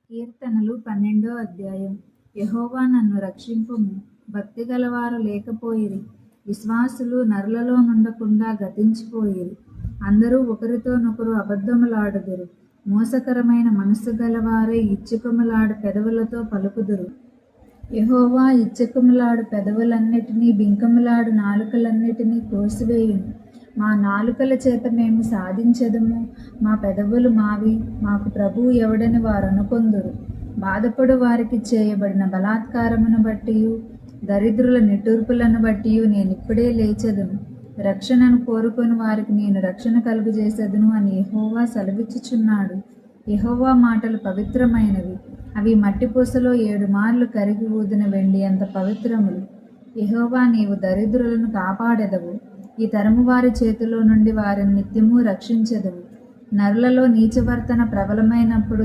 కీర్తనలు 12వ అధ్యాయం. యెహోవా నన్ను రక్షింపుము. భక్తిగలవారు లేకపోయిరి, విశ్వాసులు నరులలో నుండకుండా గతించిపోయిరి. అందరూ ఒకరితోనొకరు అబద్ధములాడుదురు, మోసకరమైన మనస్సు గలవారై ఇచ్చుకములాడు పెదవులతో పలుకుదురు. యెహోవా ఇచ్చుకములాడు పెదవులన్నిటినీ, బింకములాడు నాలుకలన్నిటినీ కోసివేయును. మా నాలుకల చేత మేము సాధించెదము, మా పెదవులు మావి, మాకు ప్రభువు ఎవడని వారనుకొందురు. బాధపడు వారికి చేయబడిన బలాత్కారమును బట్టియు, దరిద్రుల నిట్టూర్పులను బట్టియు నేనిప్పుడే లేచెదను. రక్షణను కోరుకొని వారికి నేను రక్షణ కలుగజేసెదను అని యెహోవా సెలవిచ్చుచున్నాడు. యెహోవా మాటలు పవిత్రమైనవి, అవి మట్టిపూసలో 7 మార్లు కరిగి ఊదిన వెండి అంత పవిత్రములు. యెహోవా, నీవు దరిద్రులను కాపాడెదవు, ఈ తరము వారి చేతిలో నుండి వారిని నిత్యము రక్షించెదవు. నరులలో నీచవర్తన ప్రబలమైనప్పుడు